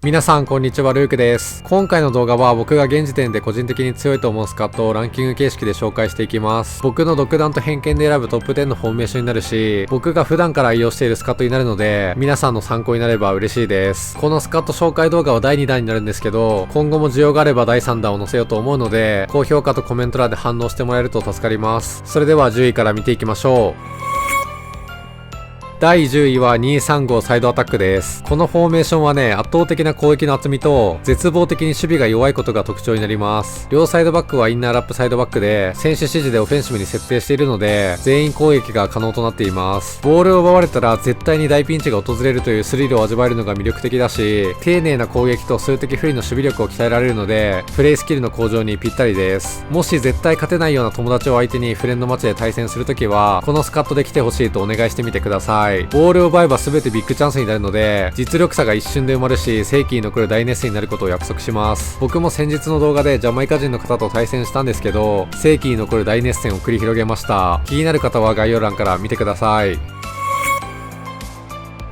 皆さんこんにちは、ルークです。今回の動画は僕が現時点で個人的に強いと思うスカットをランキング形式で紹介していきます。僕の独断と偏見で選ぶトップ10のフォーメーションになるし、僕が普段から愛用しているスカットになるので、皆さんの参考になれば嬉しいです。このスカット紹介動画は第2弾になるんですけど、今後も需要があれば第3弾を載せようと思うので、高評価とコメント欄で反応してもらえると助かります。それでは10位から見ていきましょう。第10位は235サイドアタックです。このフォーメーションはね、圧倒的な攻撃の厚みと絶望的に守備が弱いことが特徴になります。両サイドバックはインナーラップサイドバックで、選手指示でオフェンシブに設定しているので、全員攻撃が可能となっています。ボールを奪われたら絶対に大ピンチが訪れるというスリルを味わえるのが魅力的だし、丁寧な攻撃と数的不利の守備力を鍛えられるので、プレイスキルの向上にぴったりです。もし絶対勝てないような友達を相手にフレンドマッチで対戦するときは、このスカットで来てほしいとお願いしてみてください。ボールを奪えば全てビッグチャンスになるので、実力差が一瞬で埋まるし、世紀に残る大熱戦になることを約束します。僕も先日の動画でジャマイカ人の方と対戦したんですけど、世紀に残る大熱戦を繰り広げました。気になる方は概要欄から見てください。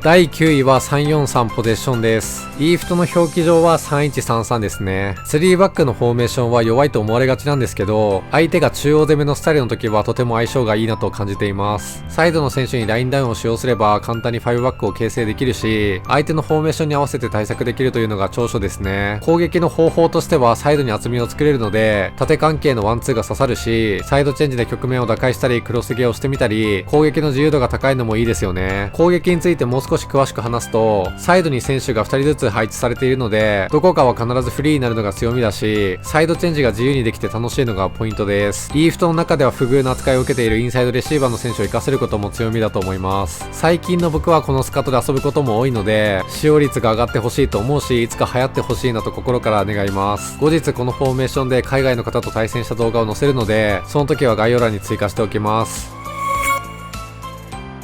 第9位は343ポゼッションです。EFT の表記上は3133ですね。3バックのフォーメーションは弱いと思われがちなんですけど、相手が中央攻めのスタイルの時はとても相性がいいなと感じています。サイドの選手にラインダウンを使用すれば簡単に5バックを形成できるし、相手のフォーメーションに合わせて対策できるというのが長所ですね。攻撃の方法としてはサイドに厚みを作れるので、縦関係のワンツーが刺さるし、サイドチェンジで局面を打開したりクロスゲーをしてみたり、攻撃の自由度が高いのもいいですよね。攻撃についてもう少し詳しく話すと、サイドに選手が2人ずつ配置されているので、どこかは必ずフリーになるのが強みだし、サイドチェンジが自由にできて楽しいのがポイントです。EFT の中では不遇な扱いを受けているインサイドレシーバーの選手を活かせることも強みだと思います。最近の僕はこのスカットで遊ぶことも多いので、使用率が上がってほしいと思うし、いつか流行ってほしいなと心から願います。後日このフォーメーションで海外の方と対戦した動画を載せるので、その時は概要欄に追加しておきます。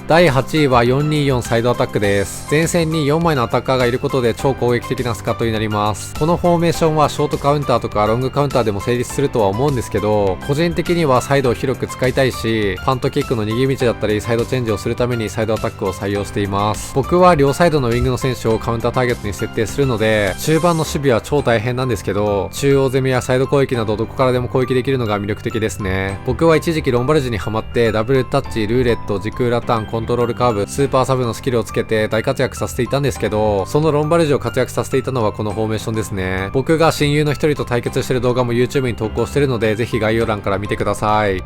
第8位は424サイドアタックです。前線に4枚のアタッカーがいることで超攻撃的なスカットになります。このフォーメーションはショートカウンターとかロングカウンターでも成立するとは思うんですけど、個人的にはサイドを広く使いたいし、パントキックの逃げ道だったりサイドチェンジをするためにサイドアタックを採用しています。僕は両サイドのウィングの選手をカウンターターゲットに設定するので、中盤の守備は超大変なんですけど、中央攻めやサイド攻撃などどこからでも攻撃できるのが魅力的ですね。僕は一時期ロンバルジにハマってダブルタッチ、ルーレット、時空ラターン、コントロールカーブ、スーパーサブのスキルをつけて大活躍させていたんですけど、そのロンバルジを活躍させていたのはこのフォーメーションですね。僕が親友の一人と対決してる動画も YouTube に投稿してるので、ぜひ概要欄から見てください。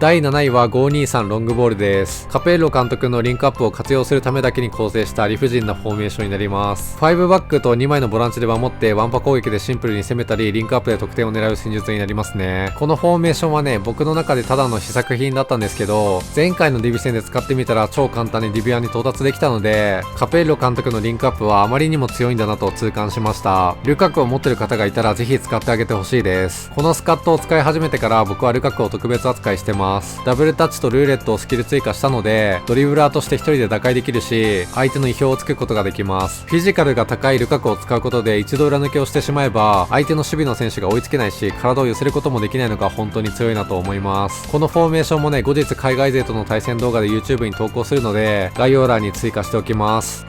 第7位は523ロングボールです。カペッロ監督のリンクアップを活用するためだけに構成した理不尽なフォーメーションになります。5バックと2枚のボランチで守ってワンパ攻撃でシンプルに攻めたり、リンクアップで得点を狙う戦術になりますね。このフォーメーションはね、僕の中でただの試作品だったんですけど、前回のディビ戦で使ってみたら超簡単にディビアンに到達できたので、カペッロ監督のリンクアップはあまりにも強いんだなと痛感しました。ルカクを持ってる方がいたらぜひ使ってあげてほしいです。このスカットを使い始めてから僕はルカクを特別扱いしてます。ダブルタッチとルーレットをスキル追加したので、ドリブラーとして一人で打開できるし、相手の意表をつくことができます。フィジカルが高いルカクを使うことで一度裏抜けをしてしまえば、相手の守備の選手が追いつけないし、体を寄せることもできないのが本当に強いなと思います。このフォーメーションもね、後日海外勢との対戦動画で YouTube に投稿するので、概要欄に追加しておきます。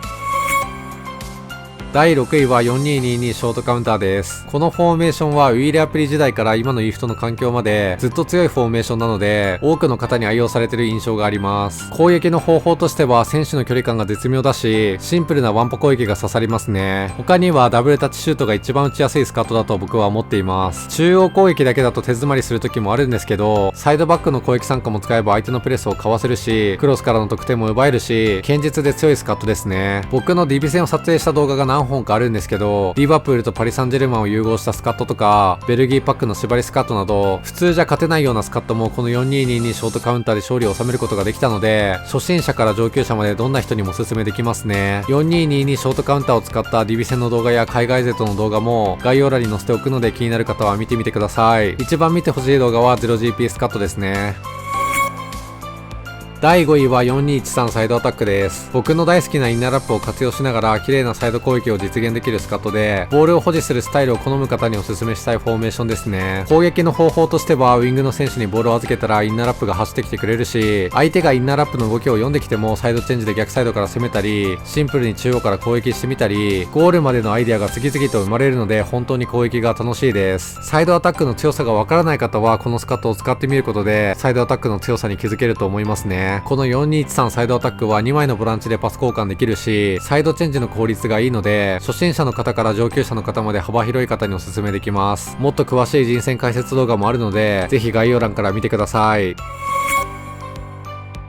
第6位は4222ショートカウンターです。このフォーメーションはウィーレアプリ時代から今の EFT の環境までずっと強いフォーメーションなので、多くの方に愛用されている印象があります。攻撃の方法としては選手の距離感が絶妙だし、シンプルなワンポ攻撃が刺さりますね。他にはダブルタッチシュートが一番打ちやすいスカットだと僕は思っています。中央攻撃だけだと手詰まりする時もあるんですけど、サイドバックの攻撃参加も使えば相手のプレスをかわせるし、クロスからの得点も奪えるし、堅実で強いスカットですね。僕のディビ戦を撮影した動画が何本かあるんですけど、リバプールとパリ・サンジェルマンを融合したスカットとか、ベルギーパックの縛りスカットなど、普通じゃ勝てないようなスカットもこの4222ショートカウンターで勝利を収めることができたので、初心者から上級者までどんな人にもおすすめできますね。4222ショートカウンターを使ったディビ戦の動画や海外勢との動画も概要欄に載せておくので、気になる方は見てみてください。一番見てほしい動画は 0GP スカットですね。第5位は4213サイドアタックです。僕の大好きなインナーラップを活用しながら綺麗なサイド攻撃を実現できるスカットで、ボールを保持するスタイルを好む方におすすめしたいフォーメーションですね。攻撃の方法としては、ウィングの選手にボールを預けたらインナーラップが走ってきてくれるし、相手がインナーラップの動きを読んできてもサイドチェンジで逆サイドから攻めたり、シンプルに中央から攻撃してみたり、ゴールまでのアイデアが次々と生まれるので本当に攻撃が楽しいです。サイドアタックの強さがわからない方はこのスカットを使ってみることでサイドアタックの強さに気づけると思いますね。この4213サイドアタックは2枚のボランチでパス交換できるし、サイドチェンジの効率がいいので初心者の方から上級者の方まで幅広い方におすすめできます。もっと詳しい人選解説動画もあるのでぜひ概要欄から見てください。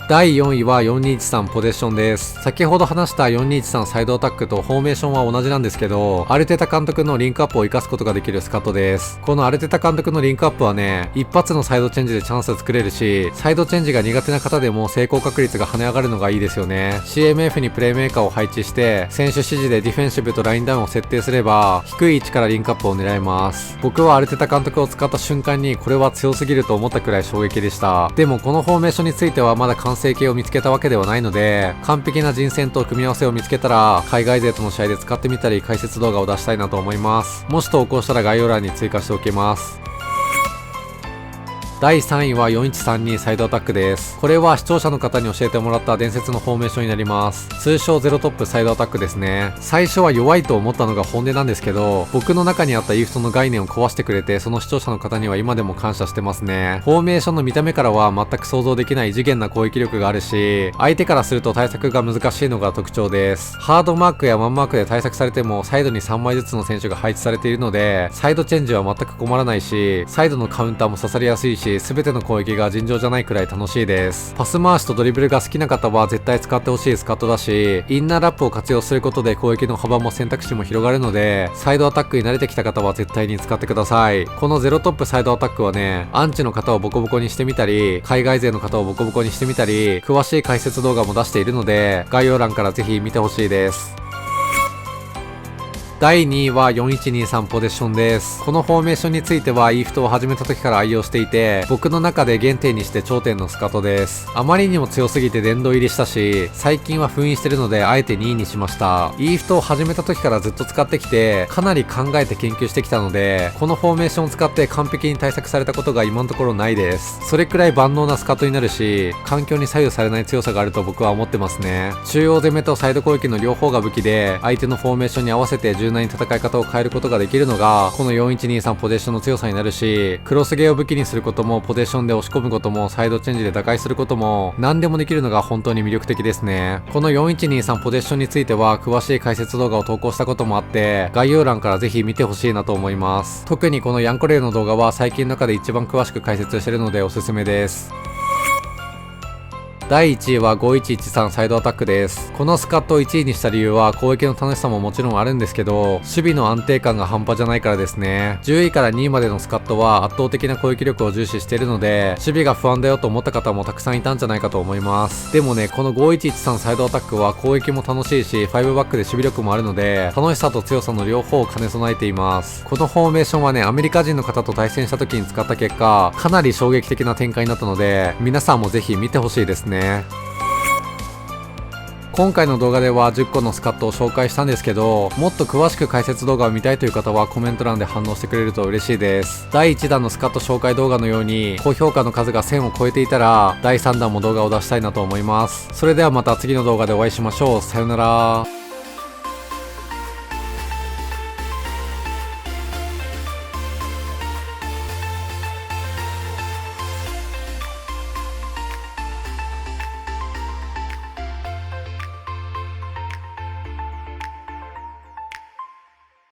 第4位は4213ポゼッションです。先ほど話した4213サイドアタックとフォーメーションは同じなんですけど、アルテタ監督のリンクアップを活かすことができるスカットです。このアルテタ監督のリンクアップはね、一発のサイドチェンジでチャンス作れるし、サイドチェンジが苦手な方でも成功確率が跳ね上がるのがいいですよね。CMF にプレイメーカーを配置して、選手指示でディフェンシブとラインダウンを設定すれば、低い位置からリンクアップを狙えます。僕はアルテタ監督を使った瞬間にこれは強すぎると思ったくらい衝撃でした。でもこのフォーメーションについてはまだ完成形を見つけたわけではないので、完璧な人選と組み合わせを見つけたら海外勢との試合で使ってみたり解説動画を出したいなと思います。もし投稿したら概要欄に追加しておきます。第3位は4132サイドアタックです。これは視聴者の方に教えてもらった伝説のフォーメーションになります。通称ゼロトップサイドアタックですね。最初は弱いと思ったのが本音なんですけど、僕の中にあったイーフトの概念を壊してくれて、その視聴者の方には今でも感謝してますね。フォーメーションの見た目からは全く想像できない異次元な攻撃力があるし、相手からすると対策が難しいのが特徴です。ハードマークやマンマークで対策されてもサイドに3枚ずつの選手が配置されているので、サイドチェンジは全く困らないし、サイドのカウンターも刺さりやすいし、全ての攻撃が尋常じゃないくらい楽しいです。パス回しとドリブルが好きな方は絶対使ってほしいスカットだし、インナーラップを活用することで攻撃の幅も選択肢も広がるので、サイドアタックに慣れてきた方は絶対に使ってください。このゼロトップサイドアタックはね、アンチの方をボコボコにしてみたり、海外勢の方をボコボコにしてみたり、詳しい解説動画も出しているので、概要欄からぜひ見てほしいです。第2位は4123ポゼッションです。このフォーメーションについてはイーフトを始めた時から愛用していて、僕の中で原点にして頂点のスカットです。あまりにも強すぎて殿堂入りしたし、最近は封印してるのであえて2位にしました。イーフトを始めた時からずっと使ってきて、かなり考えて研究してきたので、このフォーメーションを使って完璧に対策されたことが今のところないです。それくらい万能なスカットになるし、環境に左右されない強さがあると僕は思ってますね。中央攻めとサイド攻撃の両方が武器で、相手のフォーメーションに合わせて柔軟に戦い方を変えることができるのがこの4123ポゼッションの強さになるし、クロスゲーを武器にすることもポゼッションで押し込むこともサイドチェンジで打開することも何でもできるのが本当に魅力的ですね。この4123ポゼッションについては詳しい解説動画を投稿したこともあって、概要欄からぜひ見てほしいなと思います。特にこのヤンコレイの動画は最近の中で一番詳しく解説しているのでおすすめです。第1位は5113サイドアタックです。このスカットを1位にした理由は攻撃の楽しさももちろんあるんですけど、守備の安定感が半端じゃないからですね。10位から2位までのスカットは圧倒的な攻撃力を重視しているので、守備が不安だよと思った方もたくさんいたんじゃないかと思います。でもね、この5113サイドアタックは攻撃も楽しいし、5バックで守備力もあるので、楽しさと強さの両方を兼ね備えています。このフォーメーションはね、アメリカ人の方と対戦した時に使った結果、かなり衝撃的な展開になったので、皆さんもぜひ見てほしいですね。今回の動画では10個のスカットを紹介したんですけど、もっと詳しく解説動画を見たいという方はコメント欄で反応してくれると嬉しいです。第1弾のスカット紹介動画のように高評価の数が1000を超えていたら第3弾も動画を出したいなと思います。それではまた次の動画でお会いしましょう。さよなら。